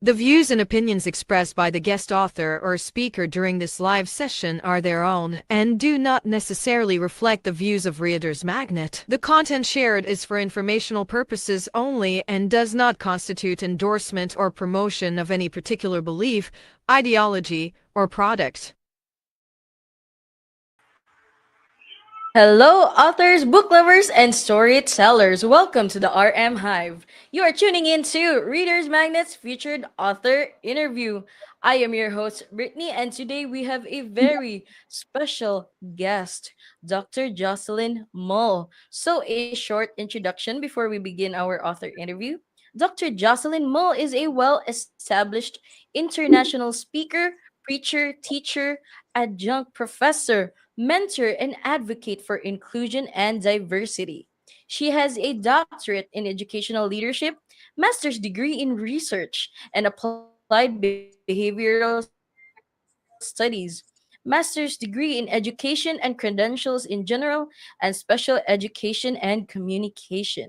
The views and opinions expressed by the guest author or speaker during this live session are their own and do not necessarily reflect the views of Reader's Magnet. The content shared is for informational purposes only and does not constitute endorsement or promotion of any particular belief, ideology, or product. Hello, authors, book lovers, and storytellers. Welcome to the RM Hive. You are tuning in to Reader's Magnet's featured author interview. I am your host, Brittany, and today we have a very special guest, Dr. Jocelyn Mull. So, a short introduction before we begin our author interview. Dr. Jocelyn Mull is a well established international speaker, preacher, teacher, adjunct professor, mentor, and advocate for inclusion and diversity. She has a doctorate in educational leadership, master's degree in research and applied behavioral studies, master's degree in education and credentials in general, and special education and communication.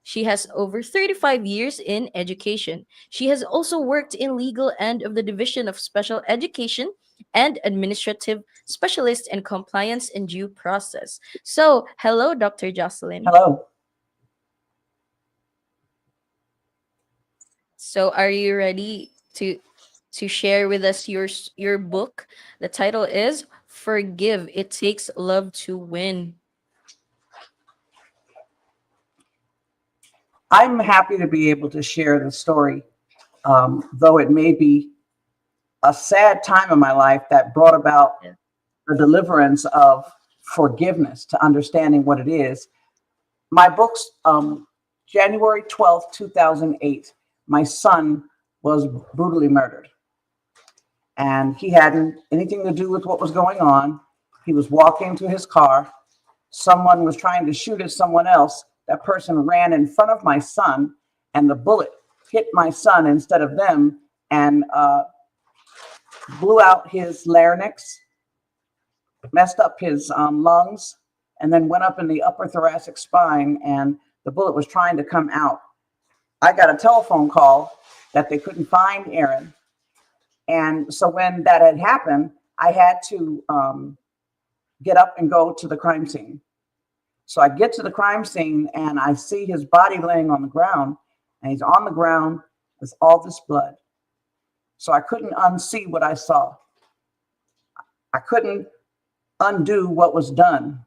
She has over 35 years in education. She has also worked in legal and of the Division of Special Education and Administrative Specialist in Compliance and Due Process. So, hello, Dr. Jocelyn. Hello. So, are you ready to share with us your book? The title is "Forgive. It Takes Love to Win." I'm happy to be able to share the story, though it may be a sad time in my life that brought about Yeah. the deliverance of forgiveness to understanding what it is. My book's January 12th, 2008, my son was brutally murdered. And he hadn't anything to do with what was going on. He was walking to his car. Someone was trying to shoot at someone else. That person ran in front of my son, and the bullet hit my son instead of them and blew out his larynx, messed up his lungs, and then went up in the upper thoracic spine, and the bullet was trying to come out. I got a telephone call that they couldn't find Aaron. And so when that had happened, I had to get up and go to the crime scene. So I get to the crime scene and I see his body laying on the ground, and he's on the ground with all this blood. So I couldn't unsee what I saw. I couldn't undo what was done.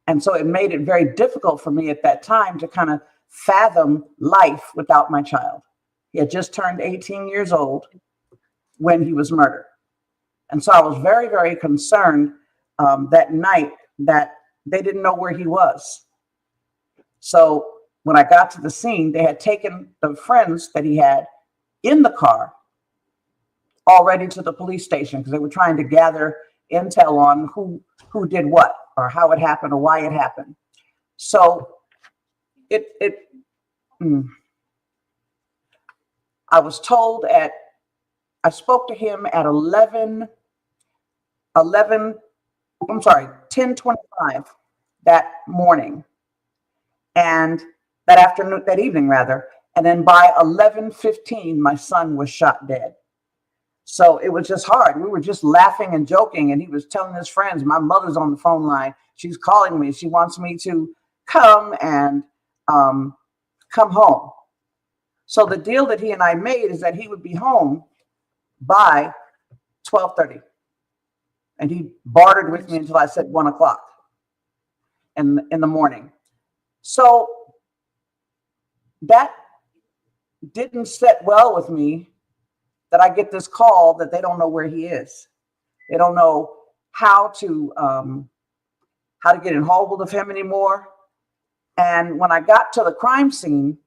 And so it made it very difficult for me at that time to kind of fathom life without my child. He had just turned 18 years old when he was murdered. And so I was very, very concerned that night that they didn't know where he was. So when I got to the scene, they had taken the friends that he had in the car already to the police station because they were trying to gather intel on who did what or how it happened or why it happened. So I was told I spoke to him at 10:25 that morning, and that evening rather. And then by 11:15, my son was shot dead. So it was just hard. We were just laughing and joking, and he was telling his friends, my mother's on the phone line. She's calling me. She wants me to come and come home. So the deal that he and I made is that he would be home by 12:30. And he bartered with me until I said 1 o'clock in the morning. So that didn't sit well with me, that I get this call that they don't know where he is. They don't know how to get in hold of him anymore. And when I got to the crime scene,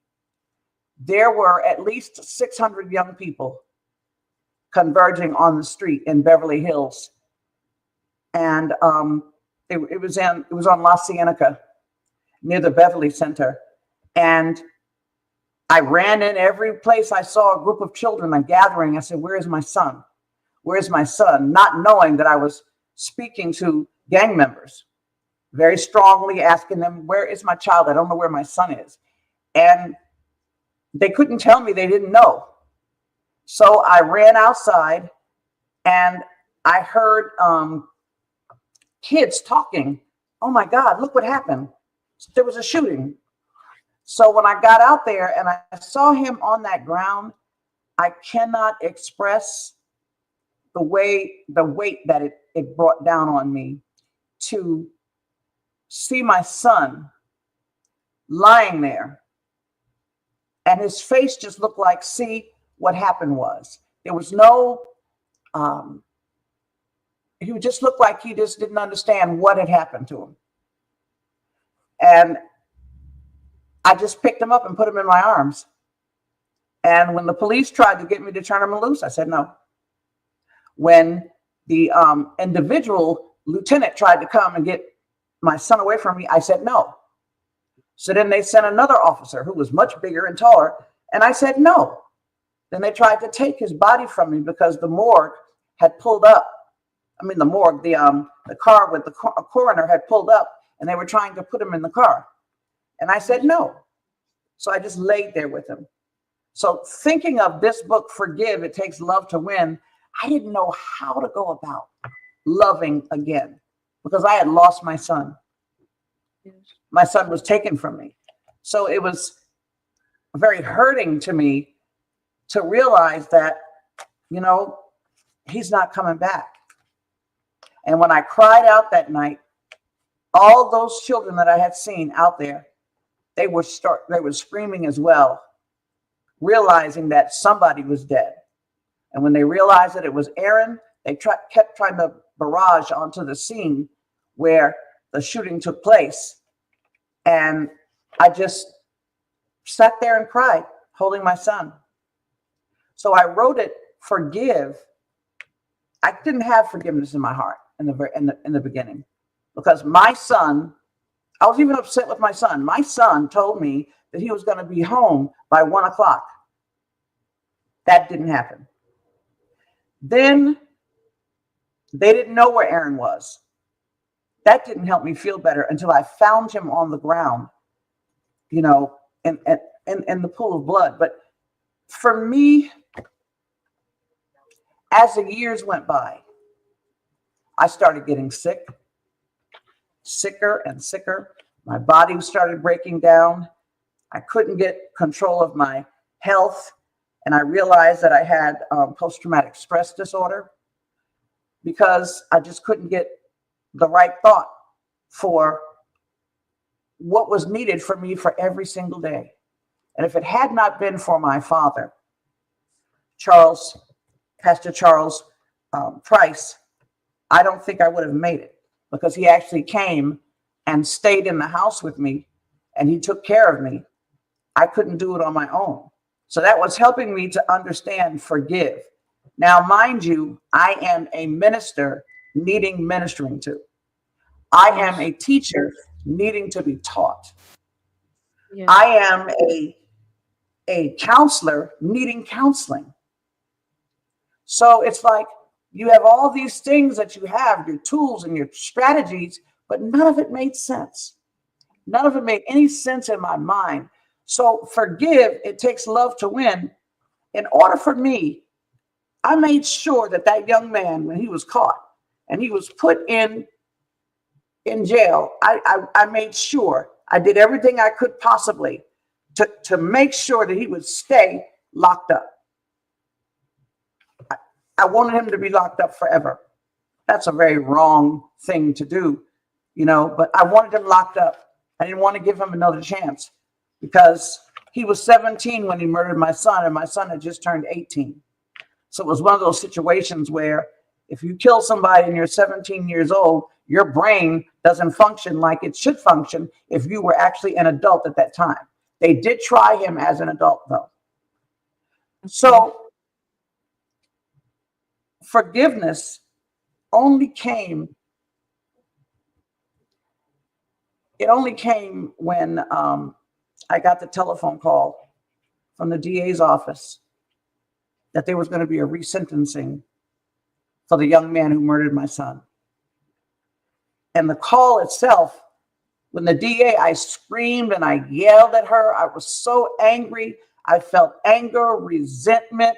there were at least 600 young people converging on the street in Beverly Hills. And it was on La Cienega near the Beverly Center. And I ran in every place I saw a group of children, a gathering. I said, "Where is my son? Where's my son?" Not knowing that I was speaking to gang members, very strongly asking them, "Where is my child? I don't know where my son is." And they couldn't tell me, they didn't know. So I ran outside and I heard kids talking. Oh my God, look what happened. There was a shooting. So when I got out there and I saw him on that ground, I cannot express the weight that it brought down on me to see my son lying there. And his face just looked like, see, what happened was. There was no, he would just look like he just didn't understand what had happened to him. And I just picked him up and put him in my arms. And when the police tried to get me to turn him loose, I said no. When the individual lieutenant tried to come and get my son away from me, I said no. So then they sent another officer who was much bigger and taller, and I said no. Then they tried to take his body from me because the morgue had pulled up. I mean, the car with the coroner had pulled up, and they were trying to put him in the car. And I said no. So I just laid there with him. So thinking of this book, Forgive, It Takes Love to Win, I didn't know how to go about loving again because I had lost my son. My son was taken from me. So it was very hurting to me to realize that, you know, he's not coming back. And when I cried out that night, all those children that I had seen out there, they were screaming as well, realizing that somebody was dead. And when they realized that it was Aaron, they kept trying to barrage onto the scene where the shooting took place. And I just sat there and cried, holding my son. So I wrote it, Forgive. I didn't have forgiveness in my heart in the beginning because my son, I was even upset with my son. My son told me that he was going to be home by 1 o'clock. That didn't happen. Then they didn't know where Aaron was. That didn't help me feel better until I found him on the ground, you know, in the pool of blood. But for me, as the years went by, I started getting sicker and sicker. My body started breaking down. I couldn't get control of my health. And I realized that I had post-traumatic stress disorder because I just couldn't get the right thought for what was needed for me for every single day. And if it had not been for my father, Pastor Charles Price, I don't think I would have made it because he actually came and stayed in the house with me and he took care of me. I couldn't do it on my own. So that was helping me to understand forgive. Now, mind you, I am a minister needing ministering to. I am a teacher needing to be taught. Yeah. I am a counselor needing counseling. So it's like you have all these things that you have, your tools and your strategies, but none of it made sense. None of it made any sense in my mind. So forgive, it takes love to win. In order for me, I made sure that young man, when he was caught and he was put in jail, I made sure I did everything I could possibly to make sure that he would stay locked up. I wanted him to be locked up forever. That's a very wrong thing to do, you know, but I wanted him locked up. I didn't want to give him another chance because he was 17 when he murdered my son, and my son had just turned 18. So it was one of those situations where if you kill somebody and you're 17 years old, your brain doesn't function like it should function if you were actually an adult at that time. They did try him as an adult, though. So forgiveness only came when I got the telephone call from the DA's office that there was going to be a resentencing for the young man who murdered my son. And the call itself, when the DA, I screamed and I yelled at her. I was so angry. I felt anger, resentment.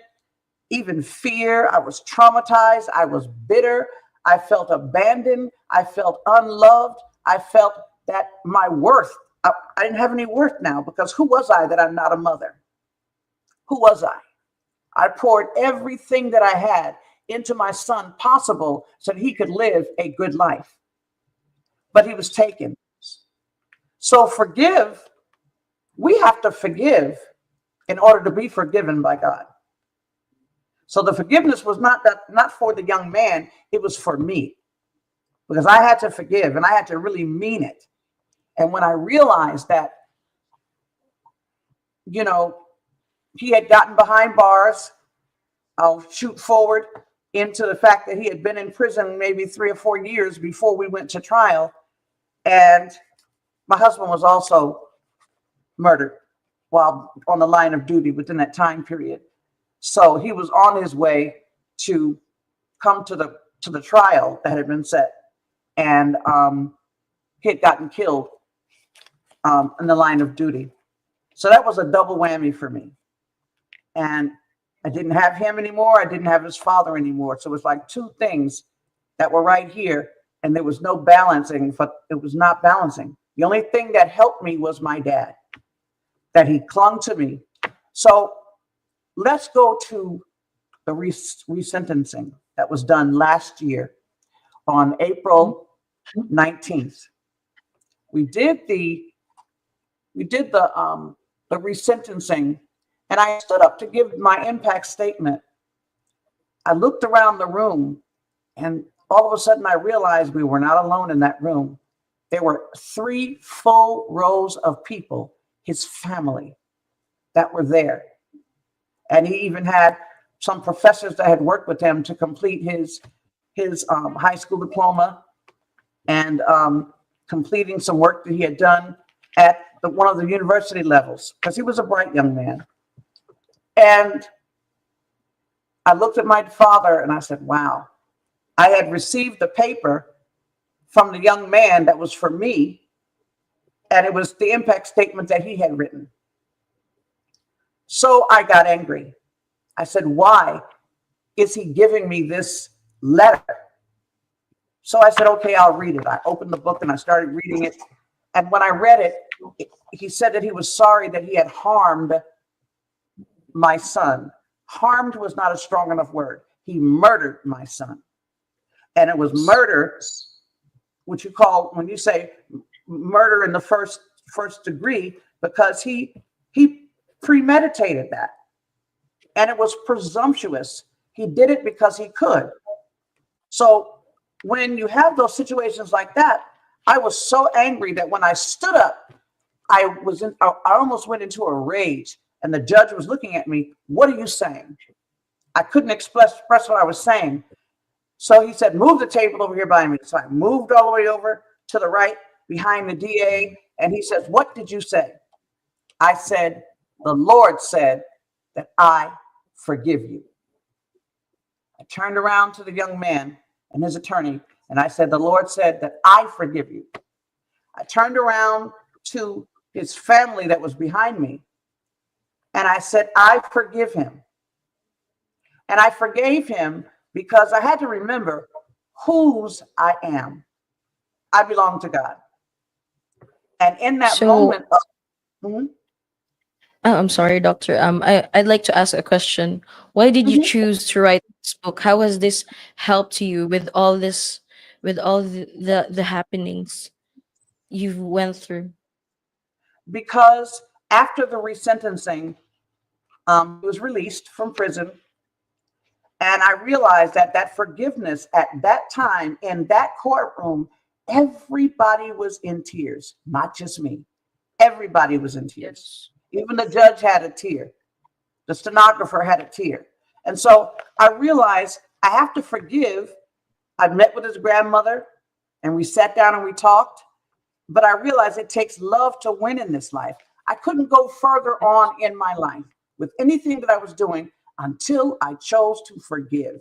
even fear. I was traumatized. I was bitter. I felt abandoned. I felt unloved. I felt that my worth, I didn't have any worth now, because who was I that I'm not a mother? Who was I? I poured everything that I had into my son possible so that he could live a good life. But he was taken. So we have to forgive in order to be forgiven by God. So the forgiveness was not for the young man, it was for me, because I had to forgive and I had to really mean it. And when I realized that, he had gotten behind bars, I'll shoot forward into the fact that he had been in prison maybe 3 or 4 years before we went to trial. And my husband was also murdered while on the line of duty within that time period. So he was on his way to come to the trial that had been set, and he had gotten killed in the line of duty. So that was a double whammy for me. And I didn't have him anymore. I didn't have his father anymore. So it was like two things that were right here, and there was no balancing, but it was not balancing. The only thing that helped me was my dad, that he clung to me. So let's go to the resentencing that was done last year on April 19th. We did the resentencing, and I stood up to give my impact statement. I looked around the room, and all of a sudden I realized we were not alone in that room. There were 3 full rows of people, his family, that were there. And he even had some professors that had worked with him to complete his high school diploma, and completing some work that he had done at one of the university levels, because he was a bright young man. And I looked at my father and I said, wow, I had received the paper from the young man that was for me, and it was the impact statement that he had written. So I got angry. I said, why is he giving me this letter? So I said, okay, I'll read it. I opened the book and I started reading it. And when I read it, he said that he was sorry that he had harmed my son. Harmed was not a strong enough word. He murdered my son. And it was murder, which you call, when you say murder in the first degree, because he premeditated that. And it was presumptuous. He did it because he could. So when you have those situations like that, I was so angry that when I stood up, I almost went into a rage, and the judge was looking at me. What are you saying? I couldn't express what I was saying. So he said, move the table over here by me. So I moved all the way over to the right behind the DA. And he says, what did you say? I said, the Lord said that I forgive you. I turned around to the young man and his attorney, and I said, the Lord said that I forgive you. I turned around to his family that was behind me, and I said, I forgive him. And I forgave him because I had to remember whose I am. I belong to God. And in that moment, I'm sorry, doctor. I'd like to ask a question. Why did you choose to write this book? How has this helped you with all this, with all the happenings you've went through? because after the resentencing, he was released from prison. And I realized that forgiveness at that time in that courtroom, everybody was in tears, not just me. Everybody was in tears. Even the judge had a tear. The stenographer had a tear. And so I realized I have to forgive. I met with his grandmother and we sat down and we talked. But I realized it takes love to win in this life. I couldn't go further on in my life with anything that I was doing until I chose to forgive.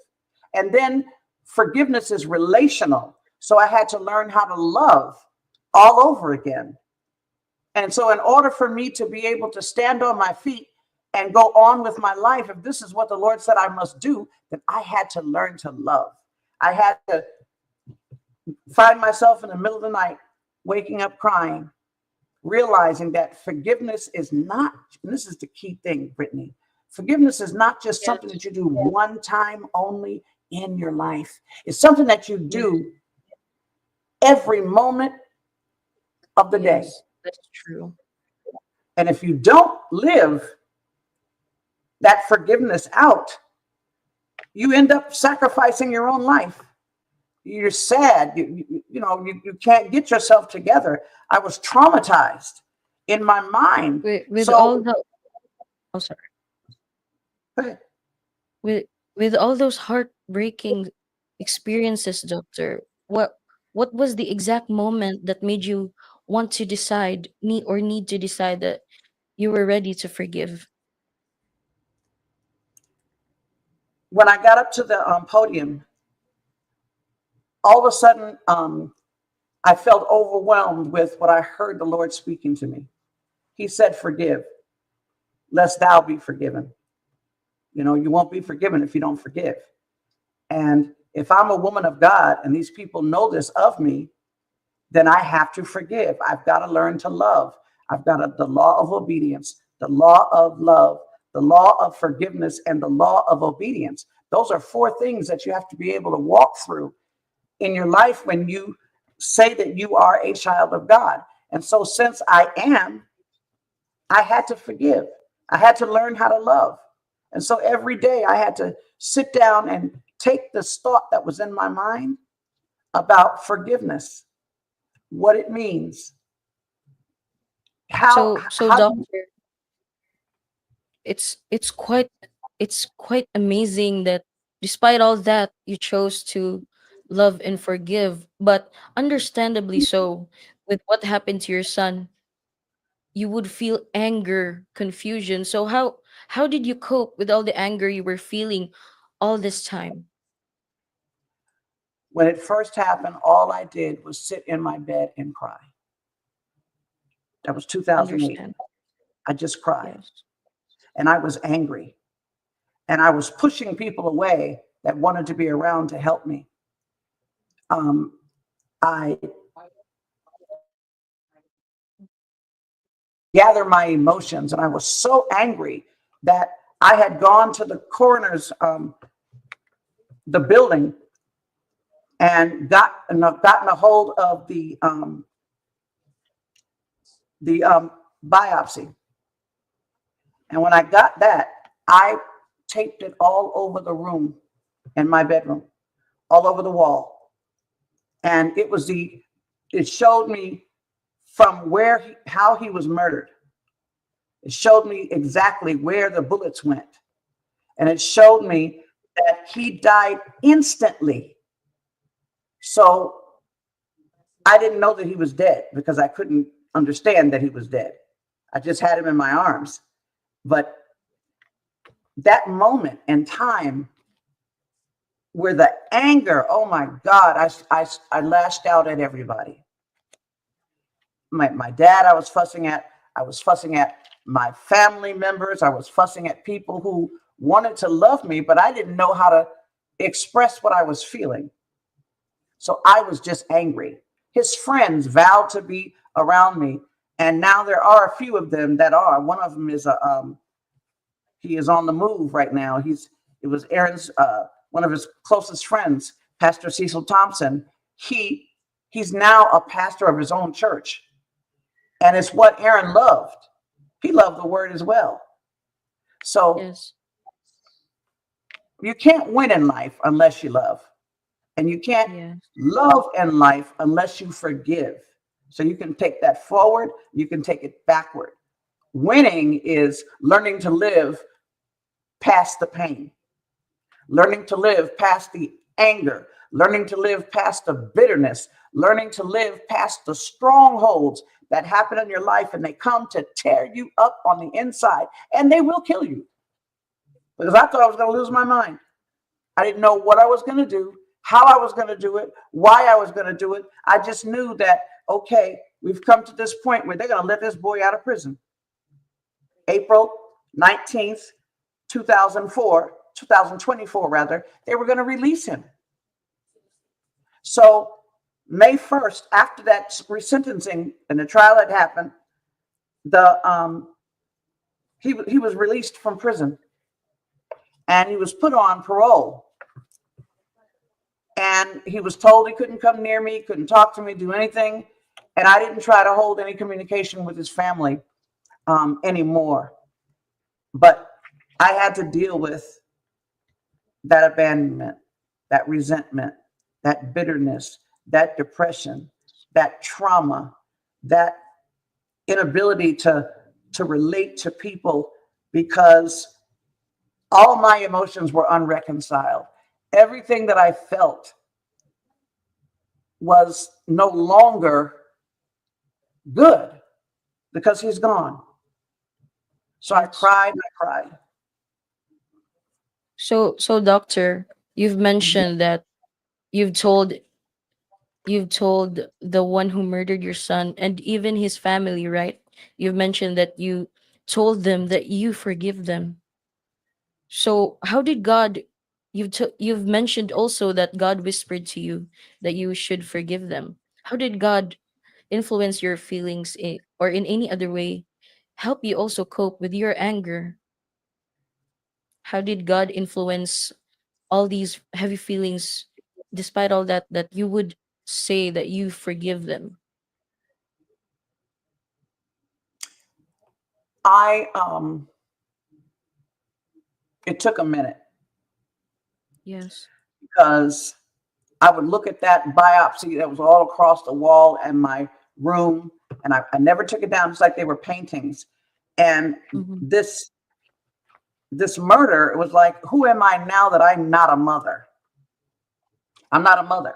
And then forgiveness is relational. So I had to learn how to love all over again. And so in order for me to be able to stand on my feet and go on with my life, if this is what the Lord said I must do, then I had to learn to love. I had to find myself in the middle of the night, waking up crying, realizing that forgiveness is not, and this is the key thing, Brittany, forgiveness is not just something Yes. that you do one time only in your life. It's something that you Yes. do every moment of the day. Yes. That's true. And if you don't live that forgiveness out, you end up sacrificing your own life. You're sad. You can't get yourself together. I was traumatized in my mind. With all So, the, oh, sorry. go ahead. with with all those heartbreaking experiences, doctor, what was the exact moment that made you want to decide, need to decide that you were ready to forgive? When I got up to the podium, all of a sudden, I felt overwhelmed with what I heard the Lord speaking to me. He said, "Forgive, lest thou be forgiven." You won't be forgiven if you don't forgive. And if I'm a woman of God and these people know this of me, then I have to forgive. I've got to learn to love. I've got the law of obedience, the law of love, the law of forgiveness, and the law of obedience. Those are four things that you have to be able to walk through in your life when you say that you are a child of God. And so, since I had to forgive. I had to learn how to love. And so every day I had to sit down and take this thought that was in my mind about forgiveness, what it means, how So, how doctor, it's quite amazing that despite all that you chose to love and forgive, but understandably so, with what happened to your son, you would feel anger, confusion. So how did you cope with all the anger you were feeling all this time? when it first happened, all I did was sit in my bed and cry. That was 2008. Understand? I just cried Yes. and I was angry and I was pushing people away that wanted to be around to help me. Um, I gather my emotions, and I was so angry that I had gone to the coroner's, the building, and gotten a hold of the biopsy. And when I got that, I taped it all over the room in my bedroom, all over the wall, and it showed me from how he was murdered. It showed me exactly where the bullets went. And it showed me that he died instantly. So I didn't know that he was dead because I couldn't understand that he was dead. I just had him in my arms. But that moment in time where the anger, oh my God, I lashed out at everybody. My dad, I was fussing at. I was fussing at my family members. I was fussing at people who wanted to love me, but I didn't know how to express what I was feeling. So I was just angry. His friends vowed to be around me, and now there are a few of them that are. One of them is he is on the move right now. It was Aaron's one of his closest friends, Pastor Cecil Thompson. He's now a pastor of his own church, and it's what Aaron loved. He loved the word as well. So Yes. you can't win in life unless you love. And you can't Yes. love in life unless you forgive. So you can take that forward, you can take it backward. Winning is learning to live past the pain, learning to live past the anger, learning to live past the bitterness, learning to live past the strongholds that happen in your life, and they come to tear you up on the inside, and they will kill you. Because I thought I was going to lose my mind. I didn't know what I was going to do, how I was going to do it, why I was going to do it. I just knew that, okay, we've come to this point where they're going to let this boy out of prison. April 19th, 2024 rather, they were going to release him. So May 1st, after that resentencing and the trial had happened, he was released from prison and he was put on parole. And he was told he couldn't come near me, couldn't talk to me, do anything. And I didn't try to hold any communication with his family anymore. But I had to deal with that abandonment, that resentment, that bitterness, that depression, that trauma, that inability to relate to people because all my emotions were unreconciled. Everything that I felt was no longer good because he's gone. So I cried and I cried. So doctor, you've mentioned that you've told you've told the one who murdered your son and even his family, right? You've mentioned that you told them that you forgive them. So how did God, you've mentioned also that God whispered to you that you should forgive them. How did God influence your feelings or in any other way help you also cope with your anger? How did God influence all these heavy feelings despite all that you would say that you forgive them? It took a minute Yes. because I would look at that biopsy that was all across the wall in my room, and I never took it down. It's like they were paintings. And Mm-hmm. this murder, it was like, who am I now that I'm not a mother? I'm not a mother.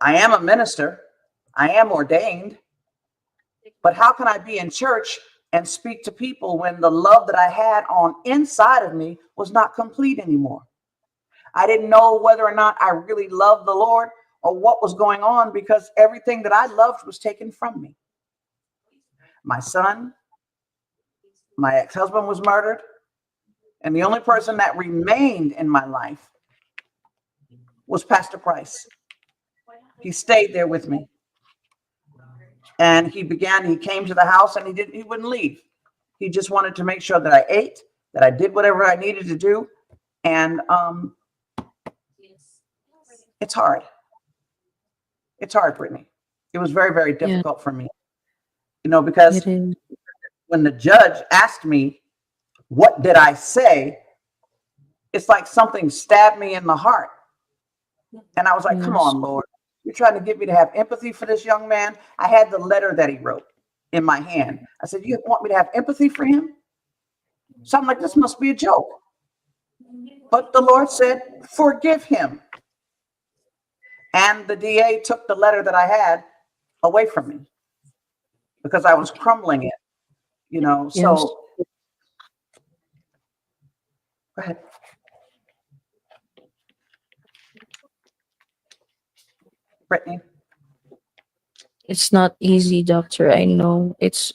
I am a minister. I am ordained. But how can I be in church and speak to people when the love that I had on inside of me was not complete anymore? I didn't know whether or not I really loved the Lord or what was going on because everything that I loved was taken from me. My son, my ex-husband was murdered, and the only person that remained in my life was Pastor Price. He stayed there with me. And he came to the house and he wouldn't leave. He just wanted to make sure that I ate, that I did whatever I needed to do. And it's hard. It's hard, Brittany. It was very, very Yeah, difficult for me, because it is. when the judge asked me, what did I say? It's like something stabbed me in the heart. And I was like, come Yes. on, Lord. You're trying to get me to have empathy for this young man? I had the letter that he wrote in my hand. I said, you want me to have empathy for him? So I'm like, this must be a joke. But the Lord said, forgive him. And the DA took the letter that I had away from me because I was crumbling it. Yes. So go ahead. Brittany. It's not easy, doctor. I know. It's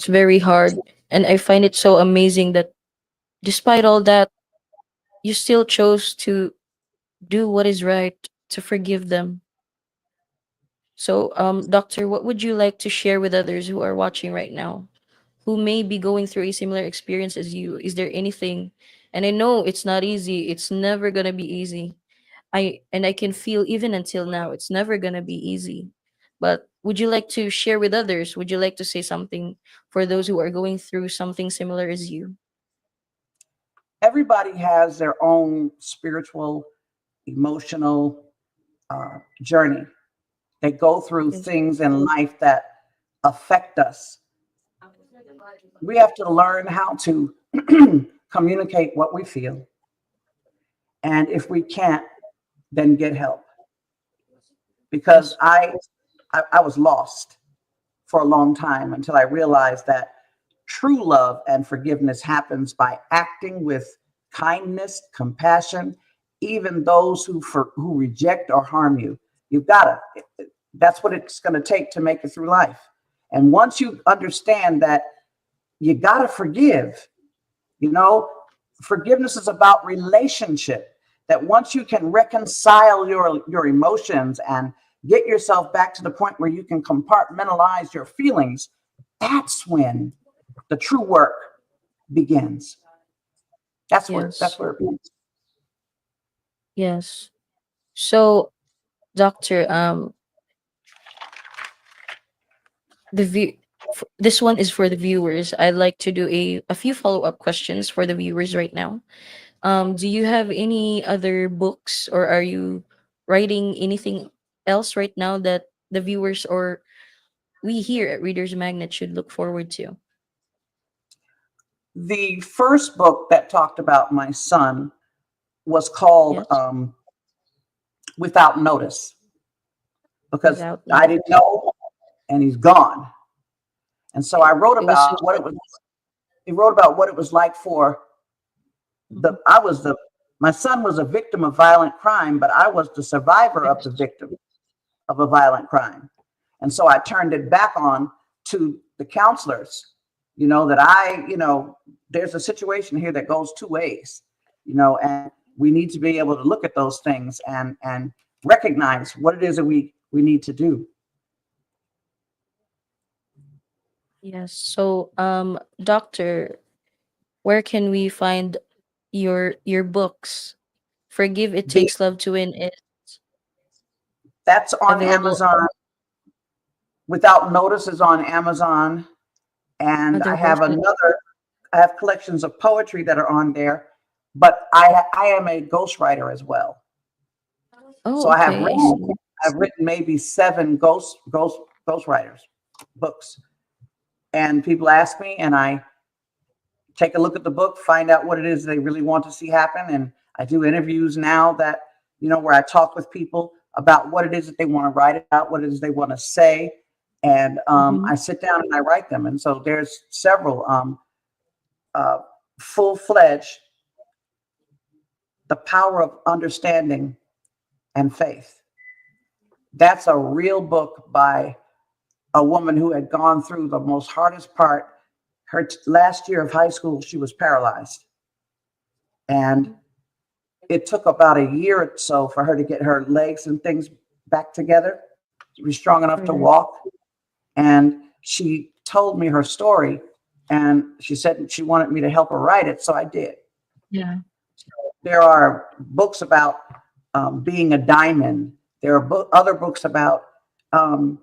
very hard. And I find it so amazing that despite all that, you still chose to do what is right, to forgive them. So, doctor, what would you like to share with others who are watching right now, who may be going through a similar experience as you? Is there anything? And I know it's not easy. It's never gonna be easy. I can feel even until now, it's never gonna be easy. But would you like to share with others? Would you like to say something for those who are going through something similar as you? Everybody has their own spiritual, emotional journey. They go through Yes. things in life that affect us. We have to learn how to communicate what we feel. And if we can't, then get help. Because Yes. I was lost for a long time until I realized that true love and forgiveness happens by acting with kindness, compassion, even those who reject or harm you. You've got to. That's what it's going to take to make it through life. And once you understand that You got to forgive. You know, forgiveness is about relationship. That once you can reconcile your emotions and get yourself back to the point where you can compartmentalize your feelings, that's when the true work begins. That's Yes. where it begins. Yes. So, doctor, the view this one is for the viewers. I'd like to do a few follow-up questions for the viewers right now. Do you have any other books, or are you writing anything else right now that the viewers or we here at Readers Magnet should look forward to? The first book that talked about my son was called Yes. Without Notice, because Without I note. didn't know and he's gone. And so I wrote It was so about what it sad. was. He wrote about what it was like for Mhm. my son was a victim of violent crime, but I was the survivor of the Yes. victim of a violent crime. And so I turned it back on to the counselors, that there's a situation here that goes two ways, and we need to be able to look at those things and recognize what it is that we need to do. Yes. So, doctor, where can we find your books? Forgive It The Takes Love to Win is That's on available Amazon. Without Notice is on Amazon, and other versions. I have collections of poetry that are on there, but I am a ghostwriter as well. So Oh, okay. I see. I've written maybe seven ghostwriters books, and people ask me, and I take a look at the book, find out what it is they really want to see happen, and I do interviews now that where I talk with people about what it is that they want to write about, what it is they want to say, and Mhm. I sit down and I write them. And so there's several uh, full-fledged, The Power of Understanding and Faith. That's a real book by a woman who had gone through the most hardest part. Her last year of high school, she was paralyzed. And it took about a year or so for her to get her legs and things back together. She was strong enough to Right. walk. And she told me her story. And she said she wanted me to help her write it. So I did. Yeah. There are books about being a diamond. There are other books about um,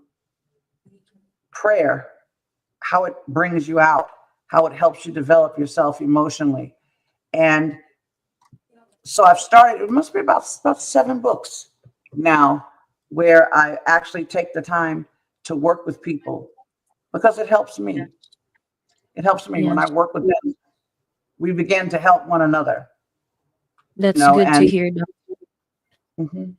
prayer, how it brings you out, how it helps you develop yourself emotionally. And so I've started, it must be about seven books now where I actually take the time to work with people because it helps Yeah. me. It helps me when I Yes. work with them. We begin to help one another, That's good to and hear, Doc. mhm,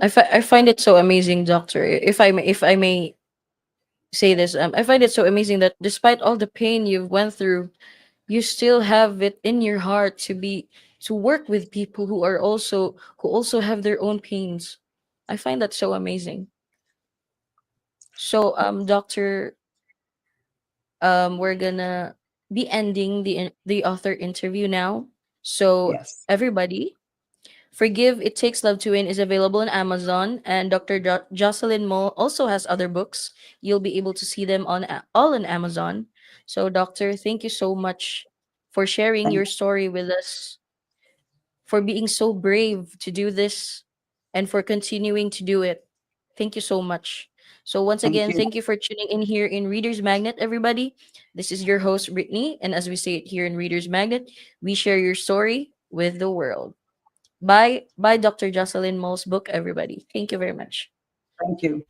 I find it so amazing, doctor. If I may say this, I find it so amazing that despite all the pain you've went through, you still have it in your heart to work with people who also have their own pains. I find that so amazing. So, doctor, we're gonna be ending the author interview now. So, yes, everybody, Forgive It Takes Love to Win is available on Amazon, and Dr. Jocelyn Mull also has other books. You'll be able to see them all on Amazon. So, Doctor, thank you so much for sharing thank, your story with us, for being so brave to do this, and for continuing to do it. Thank you so much. So, once thank again, you, thank you for tuning in here in Reader's Magnet, everybody. This is your host, Brittany, and as we say it here in Reader's Magnet, we share your story with the world. Buy Dr. Jocelyn Mull's book, everybody. Thank you very much. thank you.